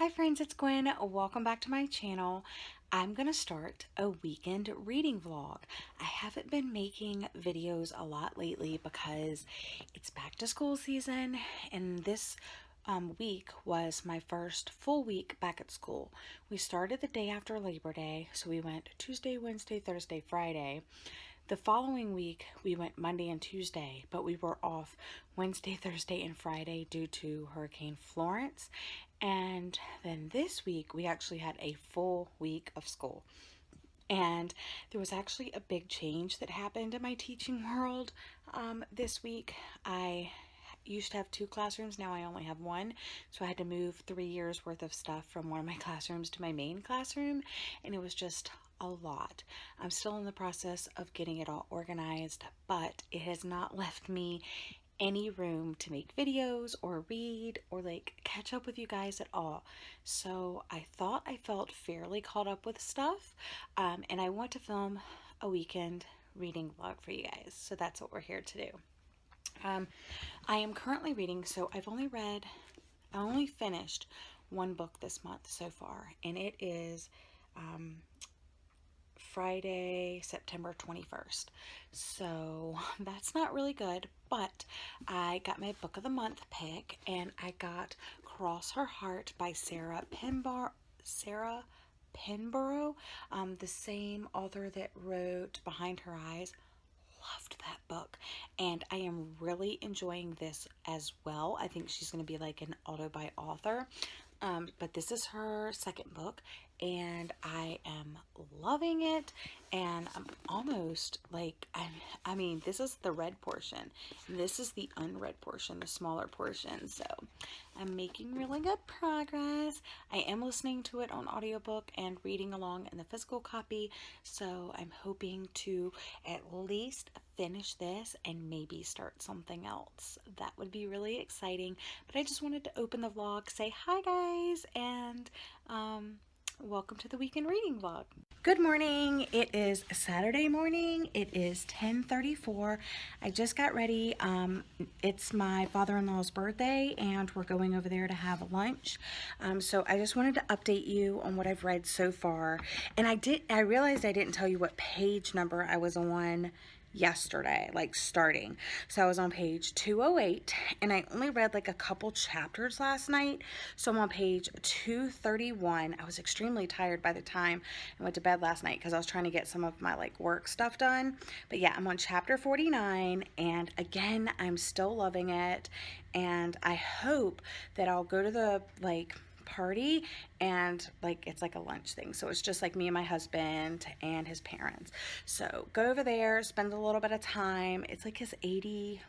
Hi friends, it's Gwen. Welcome back to my channel. I'm going to start a weekend reading vlog. I haven't been making videos a lot lately because it's back to school season, and this week was my first full week back at school. We started the day after Labor Day, so we went Tuesday, Wednesday, Thursday, Friday. The following week, we went Monday and Tuesday, but we were off Wednesday, Thursday, and Friday due to Hurricane Florence. And then this week, we actually had a full week of school. And there was actually a big change that happened in my teaching world this week. I used to have 2 classrooms, now I only have 1, so I had to move 3 years worth of stuff from one of my classrooms to my main classroom, and it was just a lot. I'm still in the process of getting it all organized, but it has not left me any room to make videos or read or like catch up with you guys at all. So I thought I felt fairly caught up with stuff, and I want to film a weekend reading vlog for you guys. So that's what we're here to do. I am currently reading, so I only finished one book this month so far, and it is Friday, September 21st. So that's not really good, but I got my book of the month pick, and I got Cross Her Heart by Sarah Pinborough, the same author that wrote Behind Her Eyes. Loved that book, and I am really enjoying this as well. I think she's going to be like an auto by author, but this is her second book, and I am loving it. And I'm almost like, I mean, this is the read portion, and this is the unread portion, the smaller portion. So I'm making really good progress. I am listening to it on audiobook and reading along in the physical copy, so I'm hoping to at least finish this and maybe start something else. That would be really exciting. But I just wanted to open the vlog, say hi guys, and welcome to the weekend reading vlog. Good morning. It is Saturday morning. It is 10:34. I just got ready. It's my father-in-law's birthday, and we're going over there to have lunch. So I just wanted to update you on what I've read so far. And I realized I didn't tell you what page number I was on yesterday, like starting. So I was on page 208, and I only read like a couple chapters last night, so I'm on page 231. I was extremely tired by the time I went to bed last night because I was trying to get some of my like work stuff done. But yeah, I'm on chapter 49, and again, I'm still loving it, and I hope that I'll go to the like party, and like it's like a lunch thing, so it's just like me and my husband and his parents. So go over there, spend a little bit of time. It's like his 83rd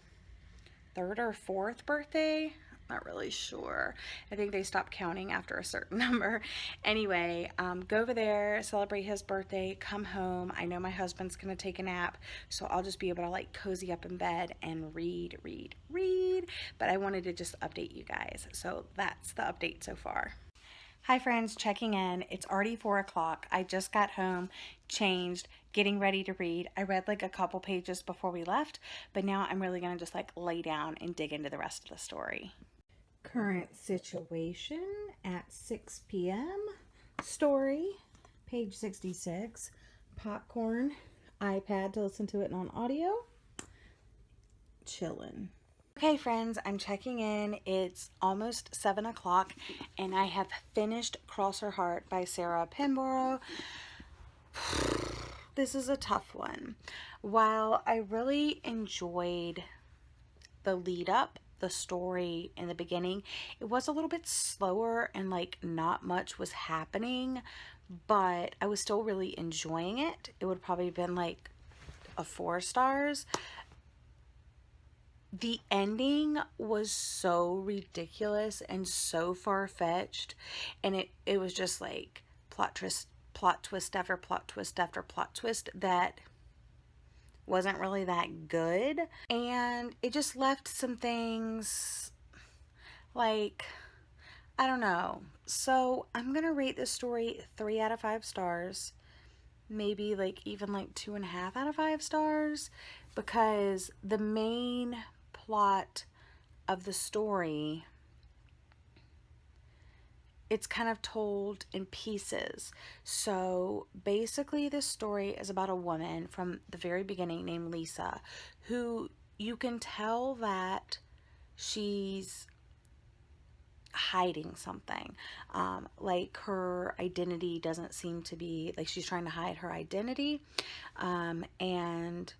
or 4th birthday, not really sure. I think they stopped counting after a certain number. Anyway, go over there, celebrate his birthday, come home. I know my husband's gonna take a nap, so I'll just be able to like cozy up in bed and read. But I wanted to just update you guys, so that's the update so far. Hi friends, checking in. It's already 4 o'clock. I just got home, changed, getting ready to read. I read like a couple pages before we left, but now I'm really gonna just like lay down and dig into the rest of the story. Current situation at 6 p.m. Story, page 66. Popcorn, iPad to listen to it on audio. Chillin'. Okay friends, I'm checking in. It's almost 7 o'clock, and I have finished Cross Her Heart by Sarah Pinborough. This is a tough one. While I really enjoyed the lead up, the story in the beginning, it was a little bit slower and like not much was happening, but I was still really enjoying it. It would probably have been like a 4 stars. The ending was so ridiculous and so far-fetched, and it was just like plot twist after plot twist after plot twist that wasn't really that good, and it just left some things like, I don't know. So I'm gonna rate this story 3 out of 5 stars, maybe like even like 2.5 out of 5 stars, because the main plot of the story it's kind of told in pieces. So basically, this story is about a woman from the very beginning named Lisa, who you can tell that she's hiding something. Like her identity doesn't seem to be, like she's trying to hide her identity. And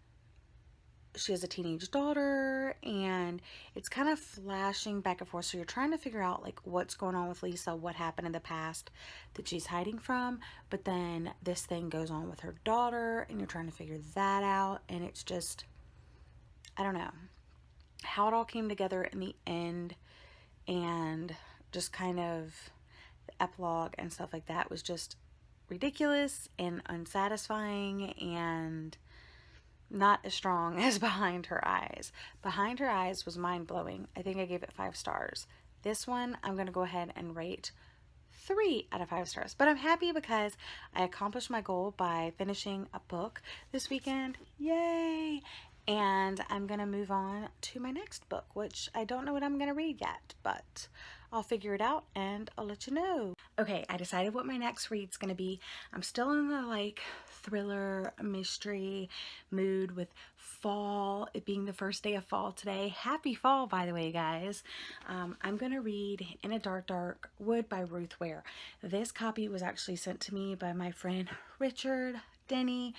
she has a teenage daughter, and it's kind of flashing back and forth. So you're trying to figure out like what's going on with Lisa, what happened in the past that she's hiding from. But then this thing goes on with her daughter, and you're trying to figure that out. And it's just, I don't know how it all came together in the end, and just kind of the epilogue and stuff like that was just ridiculous and unsatisfying and not as strong as Behind Her Eyes. Behind Her Eyes was mind-blowing. I think I gave it 5 stars. This one, I'm going to go ahead and rate 3 out of 5 stars. But I'm happy because I accomplished my goal by finishing a book this weekend. Yay! And I'm going to move on to my next book, which I don't know what I'm going to read yet, but I'll figure it out and I'll let you know. Okay, I decided what my next read's going to be. I'm still in the like thriller mystery mood with fall, it being the first day of fall today. Happy fall, by the way, guys. I'm going to read In a Dark, Dark Wood by Ruth Ware. This copy was actually sent to me by my friend Richard Denny,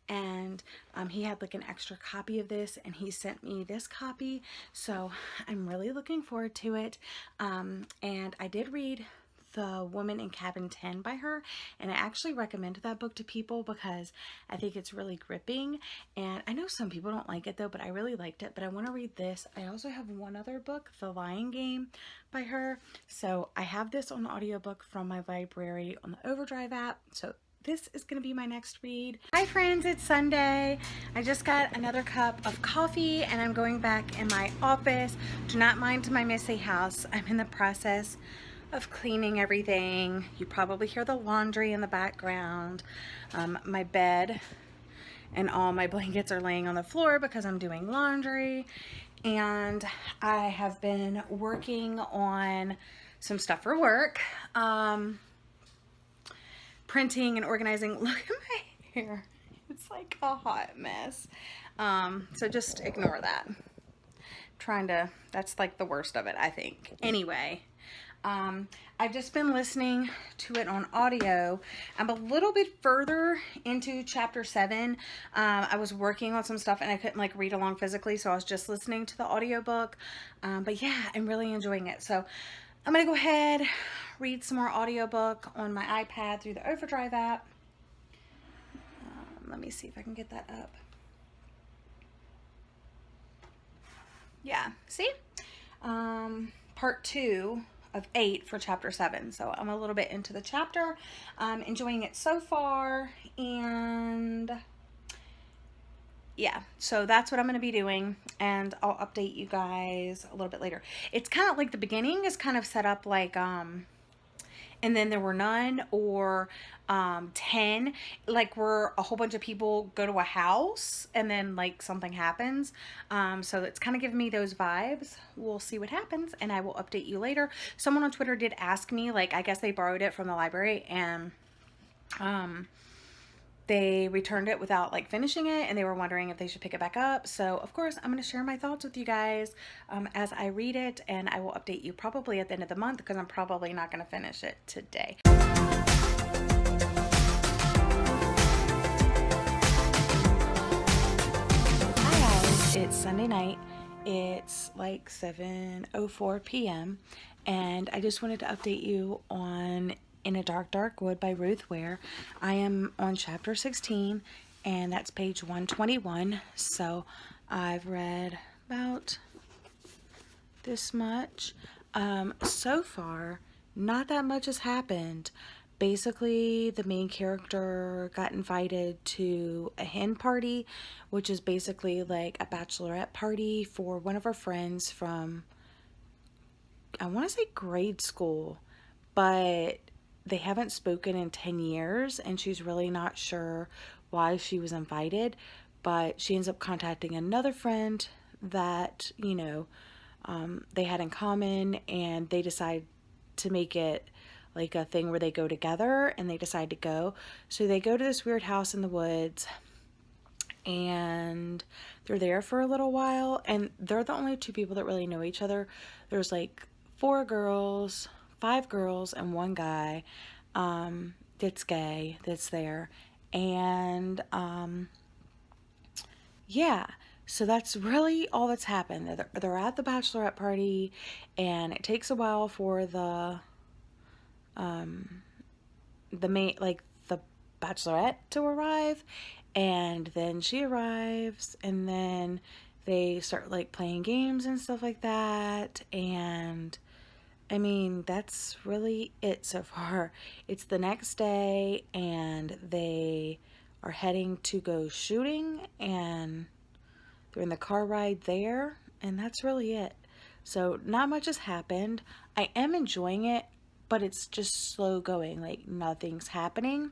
and he had like an extra copy of this, and he sent me this copy, so I'm really looking forward to it. And I did read The Woman in Cabin 10 by her, and I actually recommend that book to people because I think it's really gripping, and I know some people don't like it though, but I really liked it. But I want to read this. I also have one other book, The Lying Game by her, so I have this on audiobook from my library on the Overdrive app, so this is going to be my next read. Hi friends, it's Sunday. I just got another cup of coffee and I'm going back in my office. Do not mind my messy house. I'm in the process of cleaning everything. You probably hear the laundry in the background. My bed and all my blankets are laying on the floor because I'm doing laundry. And I have been working on some stuff for work. Printing and organizing. Look at my hair. It's like a hot mess. So just ignore that. That's like the worst of it, I think. Anyway, I've just been listening to it on audio. I'm a little bit further into chapter 7. I was working on some stuff and I couldn't like read along physically, so I was just listening to the audiobook. But yeah, I'm really enjoying it. So I'm gonna go ahead, read some more audiobook on my iPad through the Overdrive app. Let me see if I can get that up. Yeah, see? Part 2 of 8 for chapter 7. So I'm a little bit into the chapter. Enjoying it so far, and yeah, so that's what I'm going to be doing, and I'll update you guys a little bit later. It's kind of like the beginning is kind of set up like and then there were none, or 10, like where a whole bunch of people go to a house and then like something happens. So it's kind of giving me those vibes. We'll see what happens and I will update you later. Someone on Twitter did ask me, like, I guess they borrowed it from the library and they returned it without like finishing it, and they were wondering if they should pick it back up. So of course I'm going to share my thoughts with you guys as I read it, and I will update you probably at the end of the month because I'm probably not going to finish it today. Hi guys, it's Sunday night. It's like 7:04 p.m. and I just wanted to update you on In a Dark, Dark Wood by Ruth Ware. I am on chapter 16, and that's page 121. So I've read about this much. So far, not that much has happened. Basically, the main character got invited to a hen party, which is basically like a bachelorette party for one of her friends from, I want to say grade school, but they haven't spoken in 10 years, and she's really not sure why she was invited. But she ends up contacting another friend that, you know, they had in common, and they decide to make it like a thing where they go together and they decide to go. So they go to this weird house in the woods and they're there for a little while, and they're the only two people that really know each other. There's like 5 girls and one guy that's gay that's there. And yeah, so that's really all that's happened. They're at the bachelorette party, and it takes a while for the main, like, the bachelorette to arrive, and then she arrives, and then they start like playing games and stuff like that. And I mean, that's really it so far. It's the next day, and they are heading to go shooting, and they're in the car ride there, and that's really it. So, not much has happened. I am enjoying it, but it's just slow going, like nothing's happening.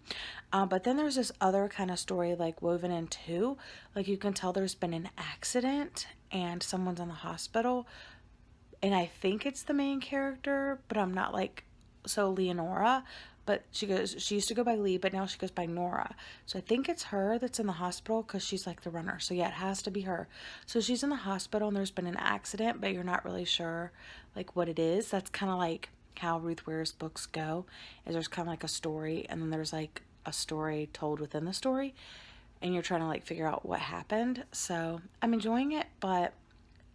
But then there's this other kind of story, like woven in too. Like, you can tell there's been an accident and someone's in the hospital, and I think it's the main character, but I'm not like, so Leonora, but she used to go by Lee, but now she goes by Nora. So I think it's her that's in the hospital because she's like the runner. So yeah, it has to be her. So she's in the hospital and there's been an accident, but you're not really sure like what it is. That's kind of like how Ruth Ware's books go, is there's kind of like a story, and then there's like a story told within the story, and you're trying to like figure out what happened. So I'm enjoying it, but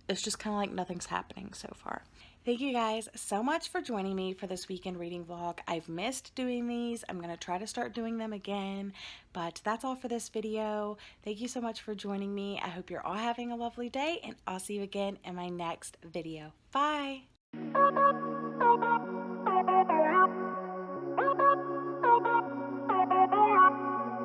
it's just kind of like nothing's happening so far. Thank you guys so much for joining me for this weekend reading vlog. I've missed doing these. I'm going to try to start doing them again, but that's all for this video. Thank you so much for joining me. I hope you're all having a lovely day, and I'll see you again in my next video. Bye!